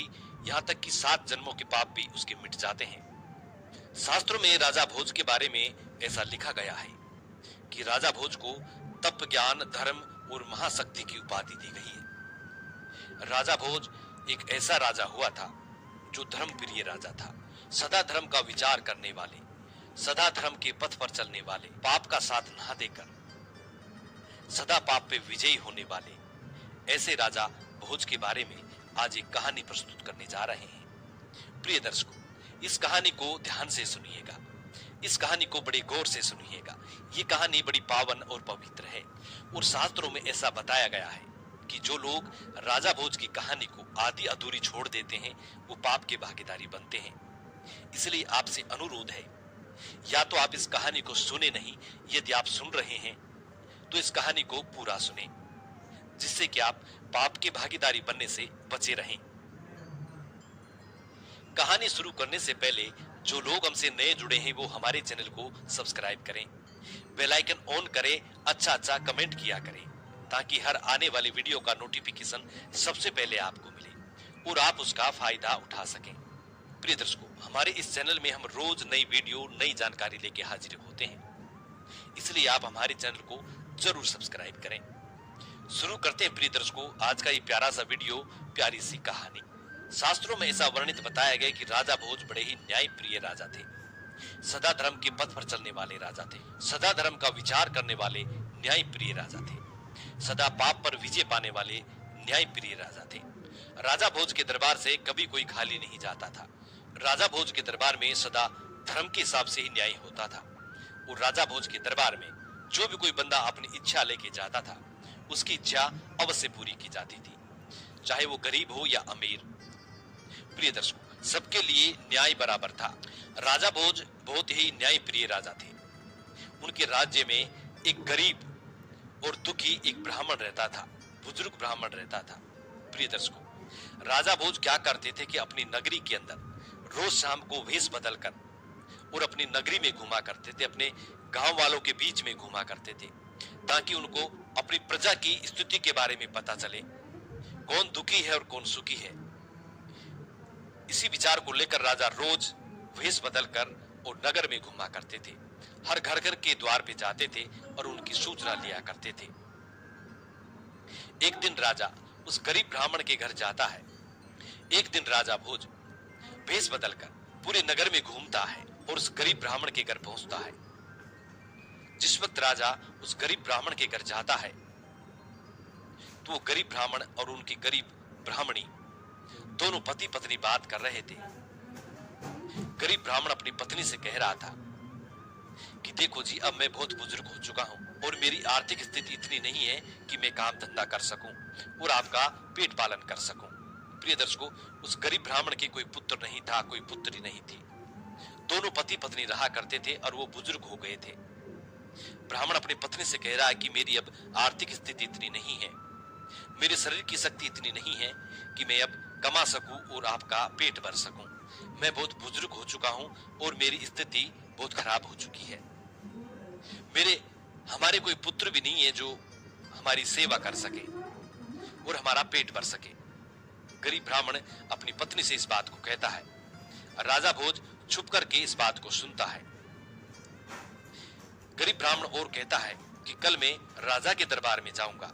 दुखी, यहाँ तक कि 7 जन्मों के पाप भी उसके मिट जाते हैं। शास्त्रों में राजा भोज के बारे में ऐसा लिखा गया है कि राजा भोज को तप, ज्ञान, धर्म और महाशक्ति की उपाधि दी गई है। राजा भोज एक ऐसा राजा हुआ था जो धर्म प्रिय राजा था, सदा धर्म का विचार करने वाले, सदा धर्म के पथ पर चलने वाले, पाप का साथ ना देकर सदा पाप पे विजयी होने वाले ऐसे राजा भोज के बारे में आज एक कहानी प्रस्तुत करने जा रहे हैं। प्रिय दर्शकों, इस कहानी को ध्यान से सुनिएगा, इस कहानी को बड़े गौर से सुनिएगा। ये कहानी बड़ी पावन और पवित्र है और शास्त्रों में ऐसा बताया गया है कि जो लोग राजा भोज की कहानी को आधी अधूरी छोड़ देते हैं वो पाप के भागीदारी बनते हैं। इसलिए आपसे अनुरोध है, या तो आप इस कहानी को सुने नहीं, यदि आप सुन रहे हैं तो इस कहानी को पूरा सुने, जिससे कि आप पाप के भागीदारी बनने से बचे रहें। कहानी शुरू करने से पहले जो लोग हमसे नए जुड़े हैं वो हमारे चैनल को सब्सक्राइब करें, बेल आइकन ऑन करें, अच्छा कमेंट किया करें, ताकि हर आने वाली वीडियो का नोटिफिकेशन सबसे पहले आपको मिले और आप उसका फायदा उठा सकें। प्रिय दर्शकों, हमारे इस चैनल में हम रोज नई वीडियो, नई जानकारी लेके हाजिर होते हैं, इसलिए आप हमारे चैनल को जरूर सब्सक्राइब करें। शुरू करते हैं प्रिय दर्शकों आज का ये प्यारा सा वीडियो, प्यारी सी कहानी। शास्त्रों में ऐसा वर्णित बताया गया कि राजा भोज बड़े ही न्याय प्रिय राजा थे, सदा धर्म के पथ पर चलने वाले राजा थे, सदा धर्म का विचार करने वाले न्याय प्रिय राजा थे, सदा पाप पर विजय पाने वाले न्याय प्रिय राजा थे। राजा भोज के दरबार से कभी कोई खाली नहीं जाता था। राजा भोज के दरबार में सदा धर्म के हिसाब से ही न्याय होता था और राजा भोज के दरबार में जो भी कोई बंदा अपनी इच्छा लेके जाता था उसकी इच्छा अवश्य पूरी की जाती थी, चाहे वो गरीब हो या अमीर। प्रिय दर्शकों, सबके लिए न्याय बराबर था। राजा भोज बहुत ही न्याय प्रिय राजा थे। उनके राज्य में एक गरीब और दुखी एक ब्राह्मण रहता था, बुजुर्ग ब्राह्मण रहता था। प्रिय दर्शकों, राजा भोज क्या करते थे कि अपनी नगरी के अंदर रोज शाम को वेश बदलकर और अपनी नगरी में घुमा करते थे, अपने गांव वालों के बीच में घुमा करते थे, ताकि उनको अपनी प्रजा की स्थिति के बारे में पता चले, कौन दुखी है और कौन सुखी है। इसी विचार को लेकर राजा रोज वेश बदलकर और नगर में घुमा करते थे, हर घर घर के द्वार पे जाते थे और उनकी सूचना लिया करते थे। एक दिन राजा उस गरीब ब्राह्मण के घर जाता है। एक दिन राजा भोज वेश बदलकर पूरे नगर में घूमता है और उस गरीब ब्राह्मण के घर पहुंचता है। जिस वक्त राजा उस गरीब ब्राह्मण के घर जाता है तो वो गरीब ब्राह्मण और उनकी गरीब ब्राह्मणी दोनों पति पत्नी बात कर रहे थे। गरीब ब्राह्मण अपनी पत्नी से कह रहा था कि देखो जी, अब मैं बहुत बुजुर्ग हो चुका हूं और मेरी आर्थिक स्थिति इतनी नहीं है कि मैं काम धंधा कर सकूं और आपका पेट पालन कर सकूं। प्रिय दर्शकों, उस गरीब ब्राह्मण के कोई पुत्र नहीं था, कोई पुत्री नहीं थी। दोनों पति पत्नी रहा करते थे और वो बुजुर्ग हो गए थे। ब्राह्मण अपनी पत्नी से कह रहा है कि मेरी अब आर्थिक स्थिति इतनी नहीं है, मेरे शरीर की शक्ति इतनी नहीं है कि मैं अब कमा सकूं और आपका पेट भर सकूं। मैं बहुत बुजुर्ग हो चुका हूं और मेरी स्थिति बहुत खराब हो चुकी है। हमारे कोई पुत्र भी नहीं है जो हमारी सेवा कर सके और हमारा पेट भर सके। गरीब ब्राह्मण अपनी पत्नी से इस बात को कहता है। राजा भोज छुप करके इस बात को सुनता है। गरीब ब्राह्मण और कहता है कि कल मैं राजा के दरबार में जाऊंगा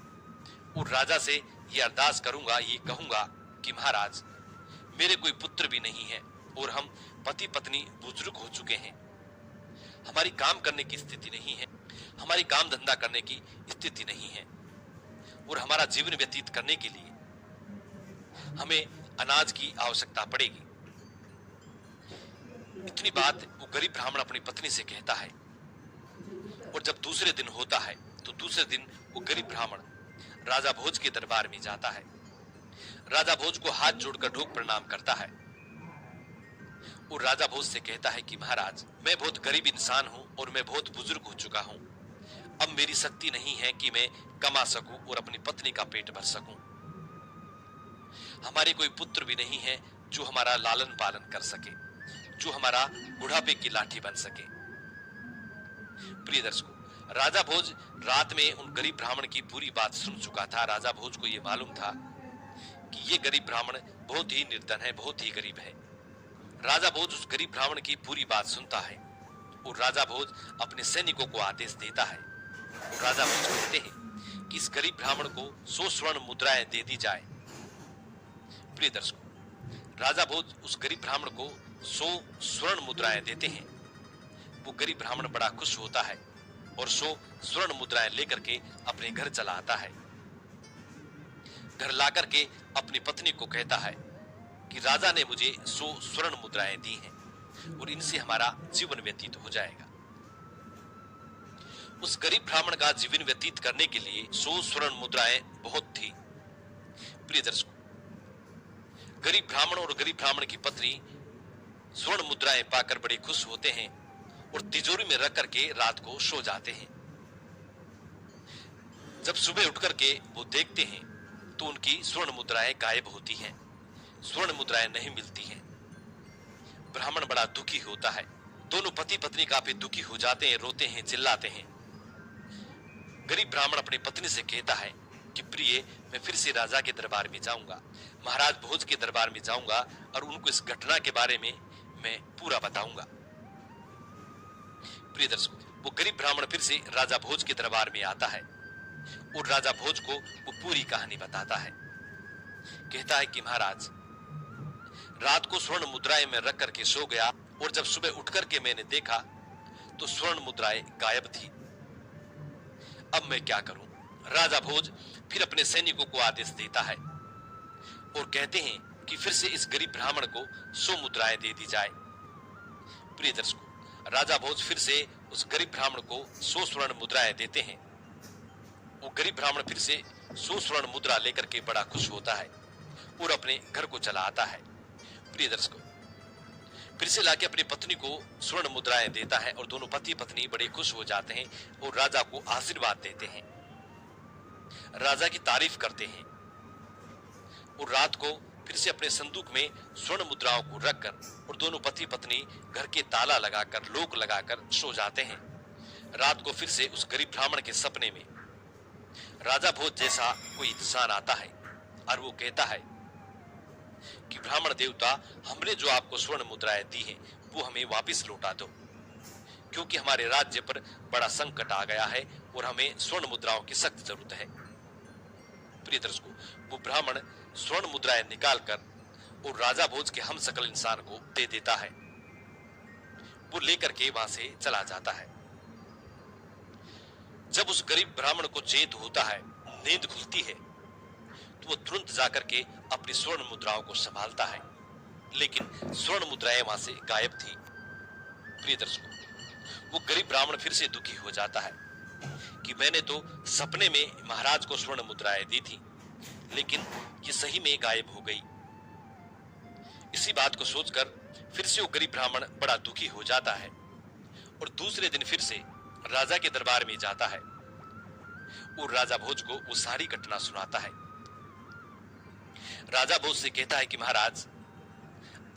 और राजा से ये अरदास करूंगा, ये कहूंगा कि महाराज, मेरे कोई पुत्र भी नहीं है और हम पति पत्नी बुजुर्ग हो चुके हैं, हमारी काम करने की स्थिति नहीं है, हमारी काम धंधा करने की स्थिति नहीं है और हमारा जीवन व्यतीत करने के लिए हमें अनाज की आवश्यकता पड़ेगी। इतनी बात वो गरीब ब्राह्मण अपनी पत्नी से कहता है और जब दूसरे दिन होता है तो दूसरे दिन वो गरीब ब्राह्मण राजा भोज के दरबार में जाता है। राजा भोज को हाथ जोड़कर ढोक प्रणाम करता है और राजा भोज से कहता है कि महाराज, मैं बहुत गरीब इंसान हूं और मैं बहुत बुजुर्ग हो चुका हूं। अब मेरी शक्ति नहीं है कि मैं कमा सकूं और अपनी पत्नी का पेट भर सकूं। हमारे कोई पुत्र भी नहीं है जो हमारा लालन पालन कर सके, जो हमारा बुढ़ापे की लाठी बन सके। प्रिय दर्शकों, राजा भोज रात में उन गरीब ब्राह्मण की पूरी बात सुन चुका था। राजा भोज को यह मालूम था कि ये गरीब ब्राह्मण बहुत ही निर्धन है, बहुत ही गरीब है। राजा भोज उस गरीब ब्राह्मण की पूरी बात सुनता है और राजा भोज अपने सैनिकों को आदेश देता है। और राजा भोज कहते हैं कि इस गरीब ब्राह्मण को 100 स्वर्ण मुद्राएं दे दी जाए। प्रिय दर्शकों, राजा भोज उस गरीब ब्राह्मण को 100 स्वर्ण मुद्राएं देते हैं। वो गरीब ब्राह्मण बड़ा खुश होता है और 100 स्वर्ण मुद्राएं लेकर के अपने घर चला आता है। घर लाकर के अपनी पत्नी को कहता है कि राजा ने मुझे 100 स्वर्ण मुद्राएं दी हैं और इनसे हमारा जीवन व्यतीत हो जाएगा। उस गरीब ब्राह्मण का जीवन व्यतीत करने के लिए 100 स्वर्ण मुद्राएं बहुत थी। प्रिय दर्शकों, गरीब ब्राह्मण और गरीब ब्राह्मण की पत्नी स्वर्ण मुद्राएं पाकर बड़े खुश होते हैं और तिजोरी में रख करके रात को सो जाते हैं। जब सुबह उठ करके वो देखते हैं तो उनकी स्वर्ण मुद्राएं गायब होती हैं, स्वर्ण मुद्राएं नहीं मिलती हैं। ब्राह्मण बड़ा दुखी होता है। दोनों पति पत्नी काफी दुखी हो जाते हैं, रोते हैं, चिल्लाते हैं। गरीब ब्राह्मण अपनी पत्नी से कहता है कि प्रिय, मैं फिर से राजा के दरबार में जाऊंगा, महाराज भोज के दरबार में जाऊंगा और उनको इस घटना के बारे में मैं पूरा बताऊंगा। प्रिय दर्शकों, वो गरीब ब्राह्मण फिर से राजा भोज के दरबार में आता है और राजा भोज को वो पूरी कहानी बताता है। कहता है कि महाराज, रात को स्वर्ण मुद्राएं में रख करके सो गया और जब सुबह उठ करके मैंने देखा तो स्वर्ण मुद्राएं गायब थी। अब मैं क्या करूं? राजा भोज फिर अपने सैनिकों को आदेश देता है और कहते हैं कि फिर से इस गरीब ब्राह्मण को 100 मुद्राएं दे दी जाए। प्रिय दर्शकों, राजा भोज फिर से उस गरीब ब्राह्मण को 100 स्वर्ण मुद्राएं देते हैं। वो गरीब ब्राह्मण फिर से 100 स्वर्ण मुद्रा लेकर के बड़ा खुश होता है और अपने घर को चला आता है। प्रिय दर्शकों, फिर से लाके अपनी पत्नी को स्वर्ण मुद्राएं देता है और दोनों पति पत्नी बड़े खुश हो जाते हैं और राजा को आशीर्वाद देते हैं, राजा की तारीफ करते हैं। और रात को फिर से अपने संदूक में स्वर्ण मुद्राओं को रखकर और दोनों पति पत्नी घर के ताला लगाकर, लोक लगाकर सो जाते हैं। रात को फिर से उस गरीब ब्राह्मण के सपने में राजा भोज जैसा कोई इंसान आता है और वो कहता है कि ब्राह्मण देवता, हमने जो आपको स्वर्ण मुद्राएं दी हैं वो हमें वापस लौटा दो, क्योंकि हमारे राज्य पर बड़ा संकट आ गया है और हमें स्वर्ण मुद्राओं की सख्त जरूरत है। प्रिय दर्शकों, वो ब्राह्मण स्वर्ण मुद्राएं निकालकर और राजा भोज के हम सकल इंसान को दे देता है। वो लेकर के वहां से चला जाता है। जब उस गरीब ब्राह्मण को चेत होता है, नींद खुलती है, तो वो तुरंत जाकर के अपनी स्वर्ण मुद्राओं को संभालता है, लेकिन स्वर्ण मुद्राएं वहां से गायब थी। प्रिय दर्शकों, वो गरीब ब्राह्मण फिर से दुखी हो जाता है कि मैंने तो सपने में महाराज को स्वर्ण मुद्राएं दी थी, लेकिन ये सही में गायब हो गई। इसी बात को सोचकर फिर से वो गरीब ब्राह्मण बड़ा दुखी हो जाता है और दूसरे दिन फिर से राजा के दरबार में जाता है और राजा भोज को वो सारी घटना सुनाता है। राजा भोज से कहता है कि महाराज,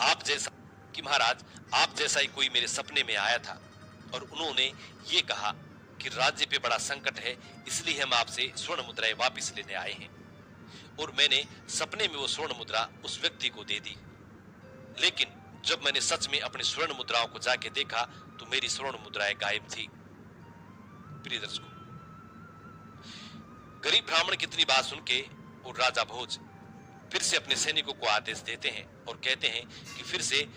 आप जैसा ही कोई मेरे सपने में आया था और उन्होंने ये कहा कि राज्य पे बड़ा संकट है, इसलिए हम आपसे स्वर्ण मुद्राएं वापस लेने आए हैं। और मैंने सपने में वो स्वर्ण मुद्रा उस व्यक्ति को दे दी, लेकिन जब मैंने सच में अपनी स्वर्ण मुद्राओं को जाके देखा तो मेरी स्वर्ण मुद्राएं गायब थी। प्रिय दर्शकों, गरीब ब्राह्मण की इतनी बात सुन के और राजा भोज फिर से अपने सैनिकों को आदेश देते हैं और कहते हैं कि फिर से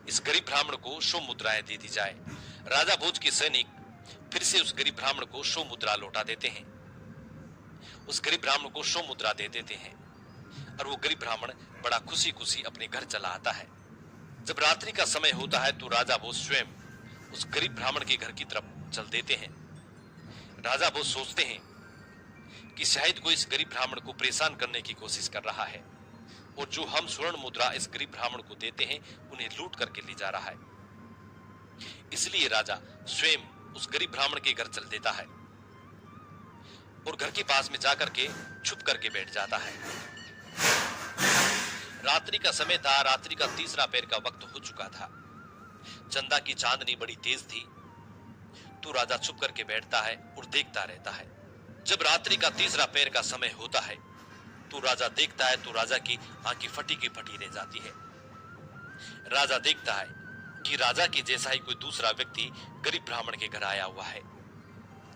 इस गरीब ब्राह्मण को 100 मुद्राएं दे दी जाए। राजा भोज के सैनिक फिर से उस गरीब ब्राह्मण को 100 मुद्रा लौटा देते हैं। उस गरीब ब्राह्मण को 100 मुद्रा दे देते हैं और वो गरीब ब्राह्मण बड़ा खुशी खुशी अपने घर चला आता है। जब रात्रि का समय होता है तो राजा भोज स्वयं उस गरीब ब्राह्मण के घर की तरफ चल देते हैं। राजा भोज सोचते हैं कि शायद कोई इस गरीब ब्राह्मण को परेशान करने की कोशिश कर रहा है और जो हम स्वर्ण मुद्रा इस गरीब ब्राह्मण को देते हैं उन्हें लूट करके ले जा रहा है। इसलिए राजा स्वयं उस गरीब ब्राह्मण के घर चल देता है और घर के पास में जाकर के छुप करके बैठ जाता है। रात्रि का समय था, रात्रि का तीसरा पहर का वक्त हो चुका था। चंदा की चांदनी बड़ी तेज थी, तो राजा छुप करके बैठता है और देखता रहता है। जब रात्रि का तीसरा पहर का समय होता है तो राजा देखता है तो राजा की आंखें फटी की फटी रह जाती है। राजा देखता है कि राजा के जैसा ही कोई दूसरा व्यक्ति गरीब ब्राह्मण के घर आया हुआ है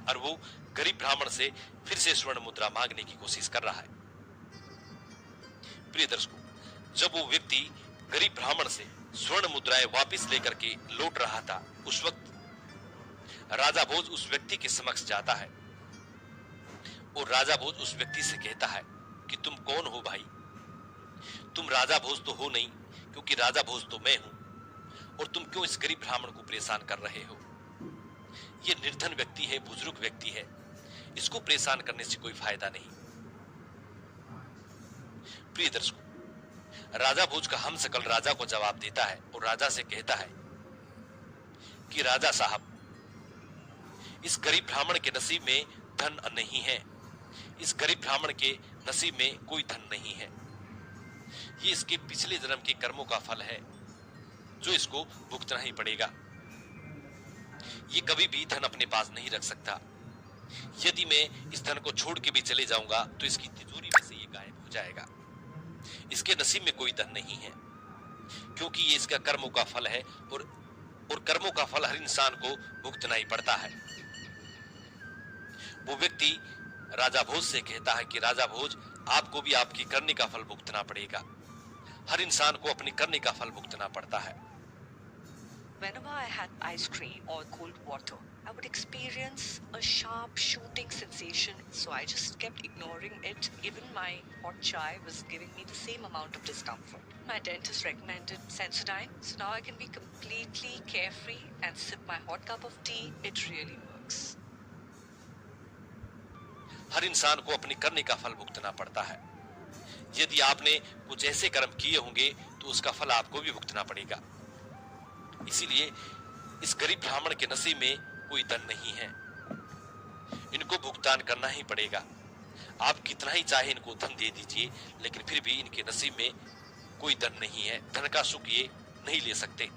और वो गरीब ब्राह्मण से फिर से स्वर्ण मुद्रा मांगने की कोशिश कर रहा है। प्रिय दर्शकों, जब वो व्यक्ति गरीब ब्राह्मण से स्वर्ण मुद्राएं वापस लेकर के लौट रहा था, उस वक्त राजा भोज उस व्यक्ति के समक्ष जाता है और राजा भोज उस व्यक्ति से कहता है कि तुम कौन हो भाई? तुम राजा भोज तो हो नहीं, क्योंकि राजा भोज तो मैं हूं, और तुम क्यों इस गरीब ब्राह्मण को परेशान कर रहे हो? ये निर्धन व्यक्ति है, बुजुर्ग व्यक्ति है, इसको परेशान करने से कोई फायदा नहीं। प्रिय दर्शकों, राजा भोज का हम सकल राजा को जवाब देता है और राजा से कहता है कि राजा साहब, इस गरीब ब्राह्मण के नसीब में धन नहीं है, इस गरीब ब्राह्मण के नसीब में कोई धन नहीं है। ये इसके पिछले जन्म के कर्मों का फल है जो इसको भुगतना ही पड़ेगा। ये कभी भी धन अपने पास नहीं रख सकता। यदि मैं इस धन को छोड़ के भी चले जाऊंगा तो इसकी तिजोरी में से ये गायब हो जाएगा। इसके नसीब में कोई धन नहीं है, क्योंकि ये इसका कर्मों का फल है और कर्मों का फल हर इंसान को भुगतना ही पड़ता है। वो व्यक्ति राजा भोज से कहता है कि राजा भोज, आपको भी आपकी करने का फल भुगतना पड़ेगा। हर इंसान को अपनी करने का फल भुगतना पड़ता है। Whenever I had ice cream or cold water, I would experience a sharp shooting sensation, so I just kept ignoring it. Even my hot chai was giving me the same amount of discomfort. My dentist recommended Sensodyne, so now I can be completely carefree and sip my hot cup of tea. It really works. हर इंसान को अपनी करने का फल भुगतना पड़ता है। यदि आपने कुछ ऐसे कर्म किए होंगे तो उसका फल आपको भी भुगतना पड़ेगा। इसीलिए इस गरीब ब्राह्मण के नसीब में कोई धन नहीं है, इनको भुगतान करना ही पड़ेगा। आप कितना ही चाहे इनको धन दे दीजिए, लेकिन फिर भी इनके नसीब में कोई धन नहीं है। धन का सुख ये नहीं ले सकते।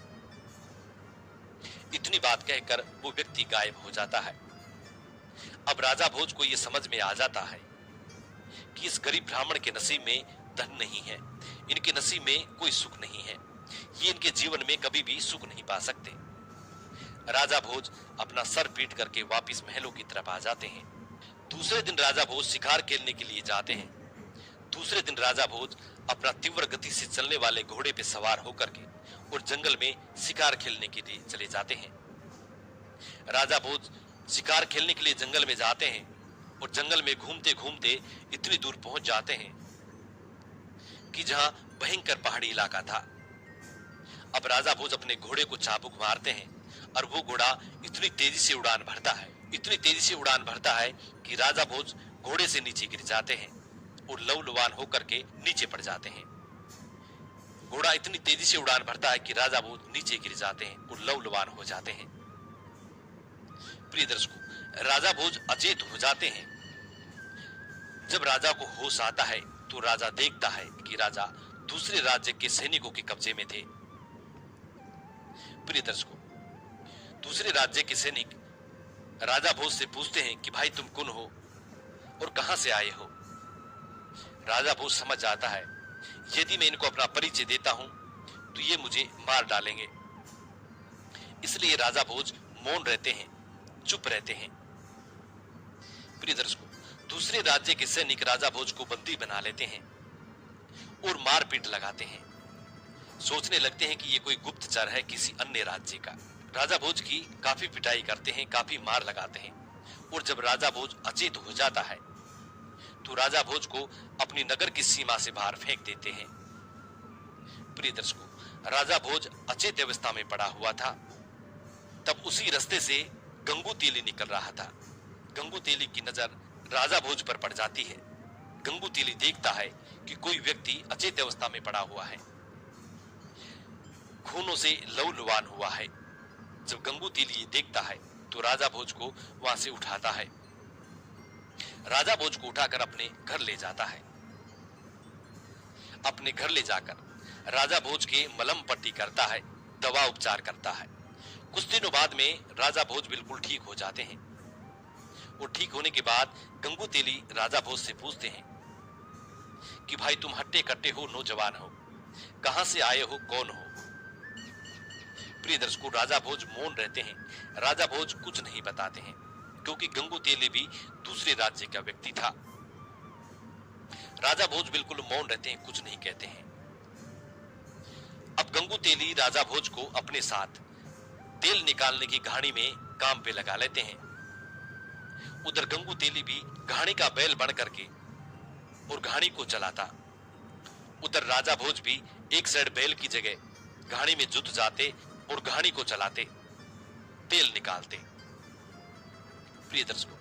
इतनी बात कहकर वो व्यक्ति गायब हो जाता है। अब राजा भोज को ये समझ में आ जाता है कि इस गरीब ब्राह्मण के नसीब में धन नहीं है, इनके नसीब में कोई सुख नहीं है, ये इनके जीवन में कभी भी सुख नहीं पा सकते। राजा भोज अपना सर पीट करके वापस महलों की तरफ आ जाते हैं। दूसरे दिन राजा भोज शिकार खेलने के लिए जाते हैं। दूसरे दिन राजा भोज अपना तीव्र गति से चलने वाले घोड़े पे सवार होकर के और जंगल में शिकार खेलने के लिए चले जाते हैं। राजा भोज शिकार खेलने के लिए जंगल में जाते हैं और जंगल में घूमते घूमते इतनी दूर पहुंच जाते हैं कि जहां भयंकर पहाड़ी इलाका था। अब राजा भोज अपने घोड़े को चाबुक मारते हैं और वो घोड़ा इतनी तेजी से उड़ान भरता है, इतनी तेजी से उड़ान भरता है कि राजा भोज घोड़े से नीचे गिर जाते हैं और लहूलुहान होकर के नीचे पड़ जाते हैं। घोड़ा इतनी तेजी से उड़ान भरता है कि राजा भोज नीचे गिर जाते हैं और लहूलुहान हो जाते हैं। प्रिय दर्शकों, राजा भोज अचेत हो जाते हैं। जब राजा को होश आता है तो राजा देखता है कि राजा दूसरे राज्य के सैनिकों के कब्जे में थे। प्रिय दर्शकों, दूसरे राज्य के सैनिक राजा भोज से पूछते हैं कि भाई तुम कौन हो और कहां से आए हो? राजा भोज समझ जाता है यदि मैं इनको अपना परिचय देता हूं तो ये मुझे मार डालेंगे। इसलिए राजा भोज मौन रहते हैं, चुप रहते हैं। प्रिय दर्शकों, दूसरे राज्य के सैनिक राजा भोज को बंदी बना लेते हैं और मारपीट लगाते हैं। सोचने लगते हैं कि ये कोई गुप्तचर है किसी अन्य राज्य का। राजा भोज की काफी पिटाई करते हैं, काफी मार लगाते हैं और जब राजा भोज अचेत हो जाता है तो राजा भोज को अपनी नगर की सीमा से बाहर फेंक देते हैं। प्रिय दर्शकों, राजा भोज अचेत अवस्था में पड़ा हुआ था। तब उसी रास्ते से गंगू तेली निकल रहा था। गंगू तेली की नजर राजा भोज पर पड़ जाती है। गंगू तेली देखता है कि कोई व्यक्ति अचेत अवस्था में पड़ा हुआ है, खूनों से लहूलुहान हुआ है। जब गंगू तेली ये देखता है तो राजा भोज को वहां से उठाता है। राजा भोज को उठाकर अपने घर ले जाता है। अपने घर ले जाकर राजा भोज के मलम पट्टी करता है, दवा उपचार करता है। कुछ दिनों बाद में राजा भोज बिल्कुल ठीक हो जाते हैं और ठीक होने के बाद गंगू तेली राजा भोज से पूछते हैं कि भाई तुम हट्टे कट्टे हो, नौजवान हो, कहां से आए हो, कौन हो। प्रिय दर्शकों, राजा भोज मौन रहते हैं। राजा भोज कुछ नहीं बताते हैं, क्योंकि गंगू तेली भी दूसरे राज्य का व्यक्ति था। राजा भोज बिल्कुल मौन रहते हैं, कुछ नहीं कहते हैं। अब गंगू तेली राजा भोज को अपने साथ तेल निकालने की घानी में काम पे लगा लेते हैं। उधर गंगू तेली भी घानी का बैल बन करके और घानी को चलाता। उधर राजा भोज भी एक साइड बैल की जगह घानी में जुट जाते और घानी को चलाते, तेल निकालते। प्रिय दर्शकों,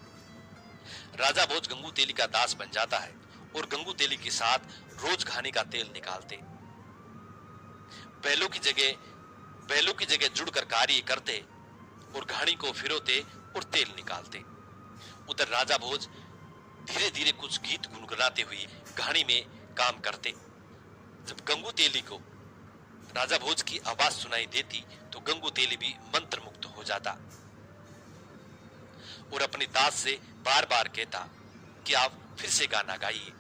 राजा भोज गंगू तेली का दास बन जाता है और गंगू तेली के साथ रोज घानी का तेल निकालते। बैलों की जगह जुड़कर कार्य करते और घानी को फिरोते और तेल निकालते। उधर राजा भोज धीरे धीरे कुछ गीत गुनगुनाते हुए घानी में काम करते। जब गंगू तेली को राजा भोज की आवाज सुनाई देती तो गंगू तेली भी मंत्र मुक्त हो जाता और अपने दास से बार बार कहता कि आप फिर से गाना गाइए।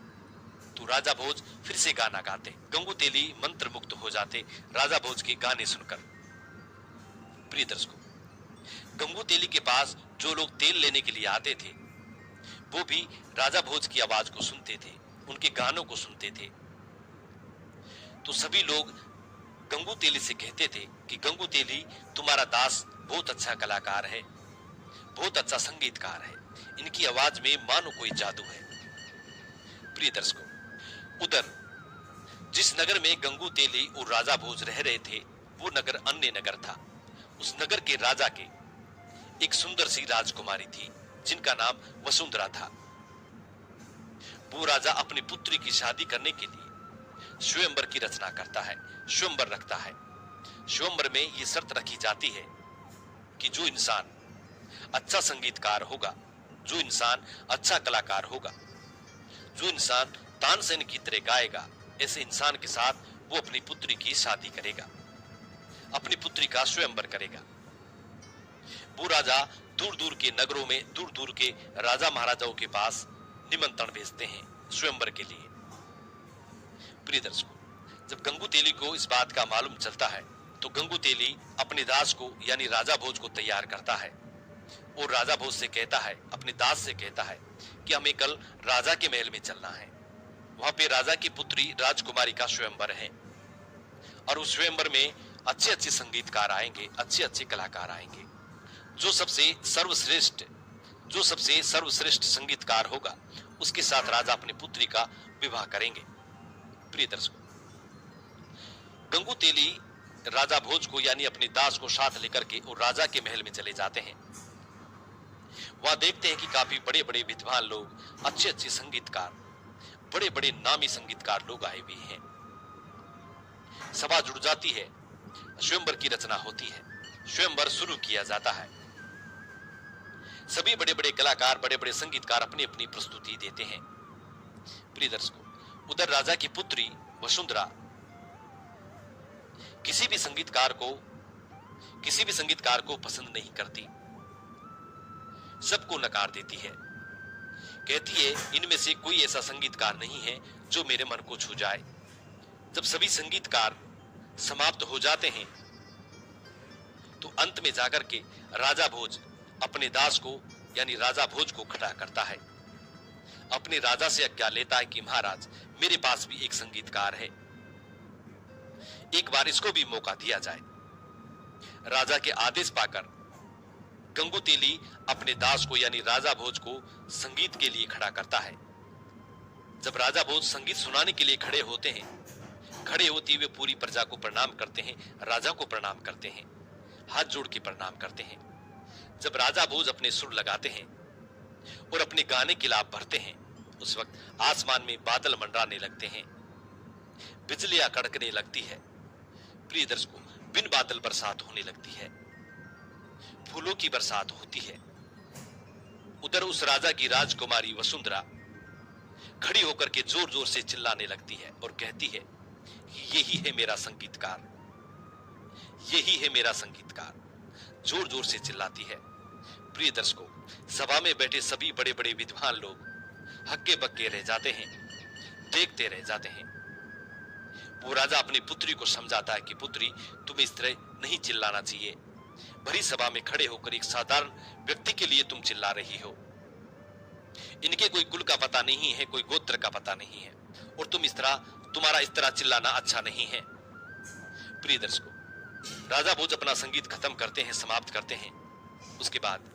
तो राजा भोज फिर से गाना गाते। गंगू तेली मंत्र मुक्त हो जाते राजा भोज के गाने सुनकर। प्रिय दर्शकों, गंगू तेली के पास जो लोग तेल लेने के लिए आते थे वो भी राजा भोज की आवाज को सुनते थे, उनके गानों को सुनते थे। तो सभी लोग गंगू तेली से कहते थे कि गंगू तेली, तुम्हारा दास बहुत अच्छा कलाकार है, बहुत अच्छा संगीतकार है, इनकी आवाज में मानो कोई जादू है। प्रिय दर्शकों, उधर जिस नगर में गंगू तेली और राजा भोज रह रहे थे वो नगर अन्य नगर था। उस नगर के राजा के एक सुंदर सी राजकुमारी थी जिनका नाम वसुंधरा था। वो राजा अपनी पुत्री की शादी करने के लिए स्वयंवर की रचना करता है, स्वयंवर रखता है। स्वयंवर में ये शर्त रखी जाती है कि जो इंसान अच्छा संगीतकार होगा, जो इंसान अच्छा कलाकार होगा, जो इंसान तानसेन की तरह गाएगा, ऐसे इंसान के साथ वो अपनी पुत्री की शादी करेगा, अपनी पुत्री का स्वयंवर करेगा। वो राजा दूर दूर के नगरों में, दूर दूर के राजा महाराजाओं के पास निमंत्रण भेजते हैं स्वयंवर के लिए। प्रिय दर्शकों, जब गंगू तेली को इस बात का मालूम चलता है तो गंगू तेली अपने दास को यानी राजा भोज को तैयार करता है और राजा भोज से कहता है, अपने दास से कहता है कि हमें कल राजा के महल में चलना है। वहां पे राजा की पुत्री राजकुमारी का स्वयंवर है और उस स्वयंवर में अच्छे अच्छे संगीतकार आएंगे, अच्छे अच्छे कलाकार आएंगे। जो सबसे सर्वश्रेष्ठ संगीतकार होगा उसके साथ राजा अपनी पुत्री का विवाह करेंगे। प्रिय दर्शकों, गंगू तेली राजा भोज को यानी अपने दास को साथ लेकर के और राजा के महल में चले जाते हैं। वहां देखते हैं कि काफी बड़े बड़े विद्वान लोग, अच्छे अच्छे संगीतकार, बड़े बड़े नामी संगीतकार लोग आए हुए हैं। सभा जुड़ जाती है, स्वयंवर की रचना होती है, स्वयंवर शुरू किया जाता है। सभी बड़े बड़े कलाकार, बड़े बड़े संगीतकार अपनी अपनी प्रस्तुति देते हैं। प्रिय दर्शकों, उधर राजा की पुत्री वसुंधरा किसी भी संगीतकार को पसंद नहीं करती, सबको नकार देती है। कहती है इनमें से कोई ऐसा संगीतकार नहीं है जो मेरे मन को छू जाए। जब सभी संगीतकार समाप्त हो जाते हैं तो अंत में जाकर के राजा भोज अपने दास को यानी राजा भोज को खड़ा करता है, अपने राजा से आज्ञा लेता है कि महाराज मेरे पास भी एक संगीतकार है, एक बार इसको भी मौका दिया जाए। राजा के आदेश पाकर गंगू तेली अपने दास को यानी राजा भोज को संगीत के लिए खड़ा करता है। जब राजा भोज संगीत सुनाने के लिए खड़े होते हैं, खड़े होते हुए पूरी प्रजा को प्रणाम करते हैं, राजा को प्रणाम करते हैं, हाथ जोड़ के प्रणाम करते हैं। जब राजा भोज अपने सुर लगाते हैं और अपने गाने की लाभ भरते हैं, उस वक्त आसमान में बादल मंडराने लगते हैं, बिजलियां कड़कने लगती है। प्रिय दर्शकों, बिन बादल बरसात होने लगती है, फूलों की बरसात होती है। उधर उस राजा की राजकुमारी वसुंधरा खड़ी होकर के जोर जोर से चिल्लाने लगती है और कहती है यही है मेरा संगीतकार, यही है मेरा संगीतकार, जोर जोर से चिल्लाती है। प्रिय दर्शकों, सभा में बैठे सभी बड़े बड़े विद्वान लोग हक्के बक्के रह जाते हैं। देखते रह जाते हैं। वो राजा अपनी पुत्री को समझाता है कि पुत्री, तुम्हें इस तरह नहीं चिल्लाना चाहिए। भरी सभा में खड़े होकर एक साधारण व्यक्ति के लिए तुम चिल्ला रही हो। इनके कोई कुल का पता नहीं है, कोई गोत्र का पता नहीं है, और तुम्हारा इस तरह चिल्लाना अच्छा नहीं है। प्रिय दर्शकों, राजा भोज अपना संगीत खत्म करते हैं, समाप्त करते हैं। उसके बाद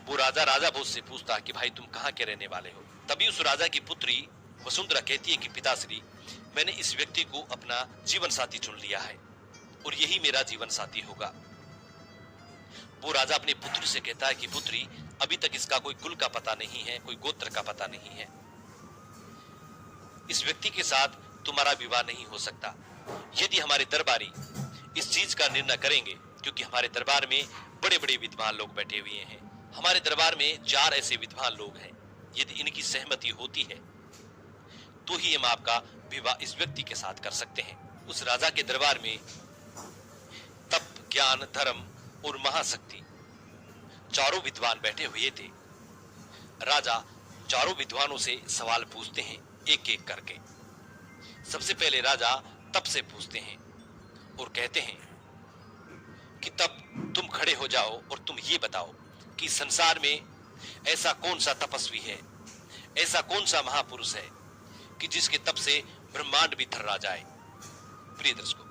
वो राजा भोज से पूछता है कि भाई तुम कहाँ के रहने वाले हो। तभी उस राजा की पुत्री वसुंधरा कहती है कि पिताश्री, मैंने इस व्यक्ति को अपना जीवन साथी चुन लिया है और यही मेरा जीवन साथी होगा। वो राजा अपनी पुत्री से कहता है कि पुत्री, अभी तक इसका कोई कुल का पता नहीं है, कोई गोत्र का पता नहीं है। इस व्यक्ति के साथ तुम्हारा विवाह नहीं हो सकता यदि हमारे दरबारी इस चीज का निर्णय करेंगे, क्योंकि हमारे दरबार में बड़े बड़े विद्वान लोग बैठे हुए हैं। हमारे दरबार में 4 ऐसे विद्वान लोग हैं। यदि इनकी सहमति होती है तो ही हम आपका विवाह इस व्यक्ति के साथ कर सकते हैं। उस राजा के दरबार में तप, ज्ञान, धर्म और महाशक्ति 4 विद्वान बैठे हुए थे। राजा 4 विद्वानों से सवाल पूछते हैं एक एक करके। सबसे पहले राजा तप से पूछते हैं और कहते हैं कि तप, तुम खड़े हो जाओ और तुम ये बताओ कि संसार में ऐसा कौन सा तपस्वी है, ऐसा कौन सा महापुरुष है कि जिसके तप से ब्रह्मांड भी थर्रा जाए। प्रिय दर्शकों,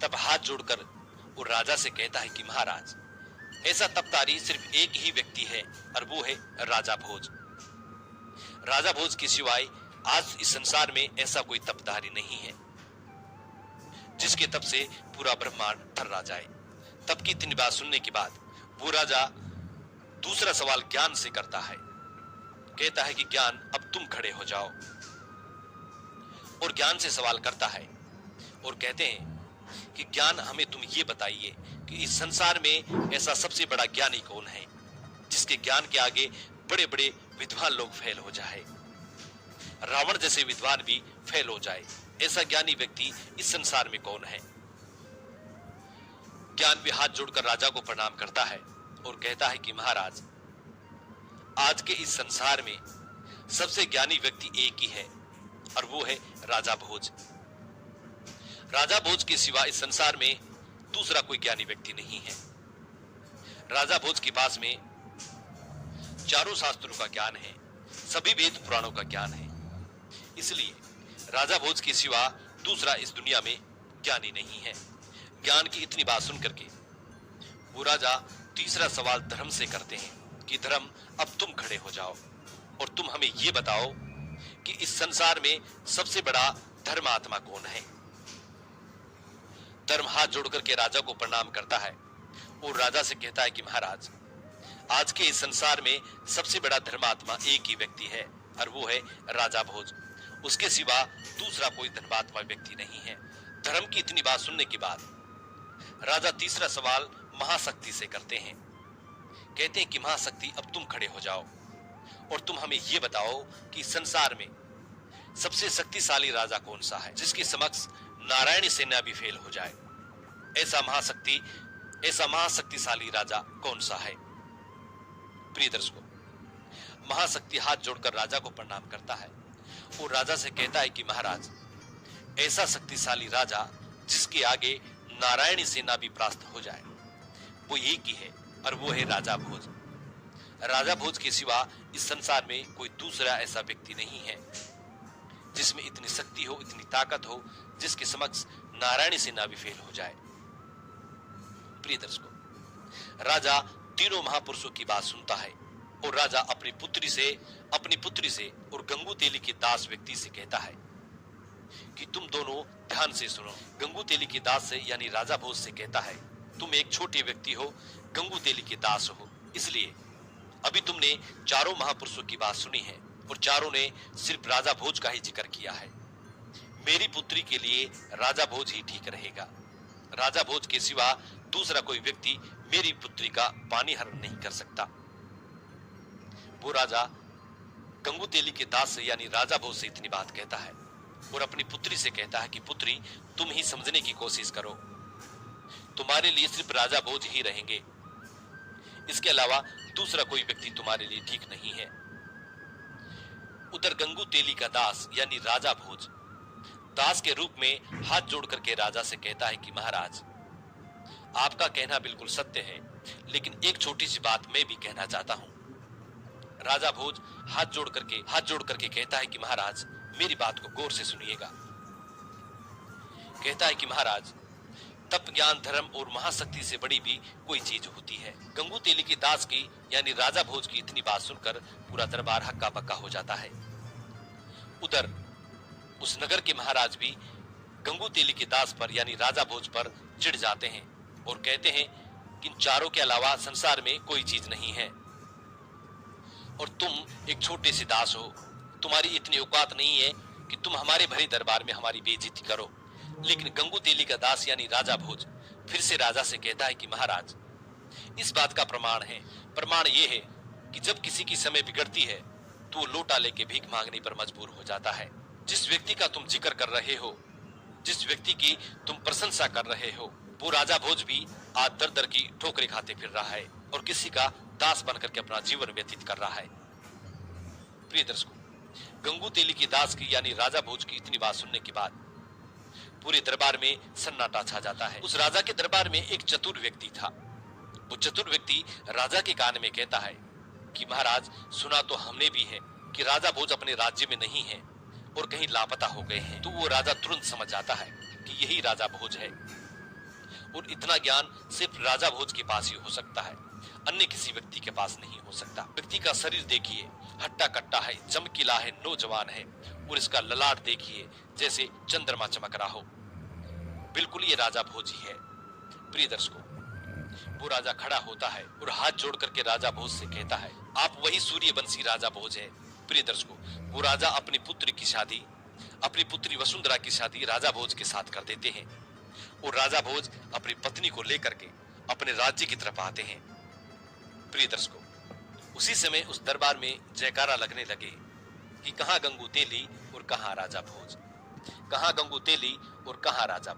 तब हाथ जोड़कर वो राजा से कहता है कि महाराज, ऐसा तपधारी सिर्फ एक ही व्यक्ति है और वो है राजा भोज। राजा भोज के सिवाय आज इस संसार में ऐसा कोई तपधारी नहीं है जिसके तप से पूरा ब्रह्मांड थर्रा जाए। तप की इतनी बात सुनने के बाद वो राजा दूसरा सवाल ज्ञान से करता है। कहता है कि ज्ञान, अब तुम खड़े हो जाओ, और ज्ञान से सवाल करता है और कहते हैं कि ज्ञान, हमें तुम ये बताइए कि इस संसार में ऐसा सबसे बड़ा ज्ञानी कौन है जिसके ज्ञान के आगे बड़े बड़े विद्वान लोग फेल हो जाए, रावण जैसे विद्वान भी फेल हो जाए। ऐसा ज्ञानी व्यक्ति इस संसार में कौन है। ज्ञान भी हाथ जोड़कर राजा को प्रणाम करता है और कहता है कि महाराज, आज के इस संसार में सबसे ज्ञानी व्यक्ति एक ही है और वो है राजा भोज। राजा भोज के सिवा इस संसार में दूसरा कोई ज्ञानी व्यक्ति नहीं है। राजा भोज के पास में 4 शास्त्रों का ज्ञान है, सभी वेद पुराणों का ज्ञान है। इसलिए राजा भोज के सिवा दूसरा इस दुनिया में ज्ञानी नहीं है। ज्ञान की इतनी बात सुनकर के वो राजा तीसरा सवाल धर्म से करते हैं कि धर्म, अब तुम खड़े हो जाओ और तुम हमें ये बताओ कि इस संसार में सबसे बड़ा धर्मात्मा कौन है। धर्म हाथ जोड़कर के राजा को प्रणाम करता है और राजा से कहता है कि महाराज, आज के इस संसार में सबसे बड़ा धर्मात्मा एक ही व्यक्ति है और वो है राजा भोज। उसके सिवा दूसरा कोई धर्मात्मा व्यक्ति नहीं है। धर्म की इतनी बात सुनने के बाद राजा तीसरा सवाल महाशक्ति से करते हैं। कहते हैं कि महाशक्ति, अब तुम खड़े हो जाओ और तुम हमें यह बताओ कि संसार में सबसे शक्तिशाली राजा कौन सा है जिसके समक्ष नारायणी सेना भी फेल हो जाए। ऐसा महाशक्तिशाली राजा कौन सा है। प्रिय दर्शकों, महाशक्ति हाथ जोड़कर राजा को प्रणाम करता है और राजा से कहता है कि महाराज, ऐसा शक्तिशाली राजा जिसके आगे नारायणी सेना भी परास्त हो जाए, वो एक ही है और वो है राजा भोज। राजा भोज के सिवा इस संसार में कोई दूसरा ऐसा व्यक्ति नहीं है जिसमें इतनी शक्ति हो, इतनी ताकत हो, जिसके समक्ष नारायणी सेना भी फेल हो जाए। प्रिय दर्शकों, राजा तीनों महापुरुषों की बात सुनता है और राजा अपनी पुत्री से और गंगू तेली के दास व्यक्ति से कहता है कि तुम दोनों ध्यान से सुनो। गंगू तेली के दास से यानी राजा भोज से कहता है, तुम एक छोटे व्यक्ति हो, गंगू तेली के दास हो, इसलिए अभी तुमने 4 महापुरुषों की बात सुनी है और 4 ने सिर्फ राजा भोज का ही जिक्र किया है। मेरी पुत्री के लिए राजा भोज ही ठीक रहेगा। राजा भोज के सिवा दूसरा कोई व्यक्ति मेरी पुत्री का पानी हरण नहीं कर सकता। वो राजा गंगू तेली के दास से यानी राजा भोज से इतनी बात कहता है और अपनी पुत्री से कहता है कि पुत्री, तुम ही समझने की कोशिश करो, तुम्हारे लिए सिर्फ राजा भोज ही रहेंगे, इसके अलावा दूसरा कोई व्यक्ति तुम्हारे लिए ठीक नहीं है। उधर गंगू तेली का दास यानी राजा भोज दास के रूप में हाथ जोड़ करके राजा से कहता है कि महाराज, आपका कहना बिल्कुल सत्य है, लेकिन एक छोटी सी बात मैं भी कहना चाहता हूं। राजा भोज हाथ जोड़ करके कहता है कि महाराज, मेरी बात को गौर से सुनिएगा। कहता है कि महाराज, तप ज्ञान धर्म और महाशक्ति से बड़ी भी कोई चीज होती है। गंगू तेली की दास की यानी राजा भोज की इतनी बात सुनकर पूरा दरबार हक्का बक्का हो जाता है। उधर उस नगर के महाराज भी गंगू तेली के दास पर यानी राजा भोज पर चिढ़ जाते हैं और कहते हैं कि इन चारों के अलावा संसार में कोई चीज नहीं है और तुम एक छोटे से दास हो। तुम्हारी इतनी औकात नहीं है कि तुम हमारे भरे दरबार में हमारी बेइज्जती करो। लेकिन गंगू तेली का दास यानी राजा भोज फिर से राजा से कहता है कि महाराज, इस बात का प्रमाण ये है कि जब किसी की समय बिगड़ती है तो वो लोटा लेके भीख मांगने पर मजबूर हो जाता है। जिस व्यक्ति का तुम जिक्र कर रहे हो, जिस व्यक्ति की तुम प्रशंसा कर रहे हो, वो राजा भोज भी आज दर दर की ठोकरें खाते फिर रहा है और किसी का दास बनकर के अपना जीवन व्यतीत कर रहा है। प्रिय दर्शकों, गंगू तेली की दास की यानी राजा भोज की इतनी बात सुनने के बाद पूरे दरबार में सन्नाटा छा जाता है। उस राजा के दरबार में एक चतुर व्यक्ति था। वो चतुर व्यक्ति राजा के कान में कहता है कि महाराज, सुना तो हमने भी है कि राजा भोज अपने राज्य में नहीं है और कहीं लापता हो गए हैं। तो वो राजा तुरंत समझ जाता है कि यही राजा भोज है और इतना ज्ञान सिर्फ राजा भोज के पास ही हो सकता है, अन्य किसी व्यक्ति के पास नहीं हो सकता। व्यक्ति का शरीर देखिए, हट्टा कट्टा है, चमकीला है, नौजवान है और इसका ललाट देखिए जैसे चंद्रमा चमक रहा हो। बिल्कुल ये राजा भोज ही है। प्रिय दर्शकों, वो राजा खड़ा होता है और हाथ जोड़ करके राजा भोज से कहता है, आप वही सूर्यवंशी राजा भोज है। प्रिय दर्शकों, वो राजा अपनी पुत्री की शादी, अपनी पुत्री वसुंधरा की शादी राजा भोज के साथ कर देते हैं और राजा भोज अपनी पत्नी को लेकर के अपने राज्य की तरफ आते हैं। प्रिय दर्शकों, उसी समय उस दरबार में जयकारा लगने लगे कि कहां गंगू तेली और कहां राजा भोज, कहां गंगू तेली और कहां राजा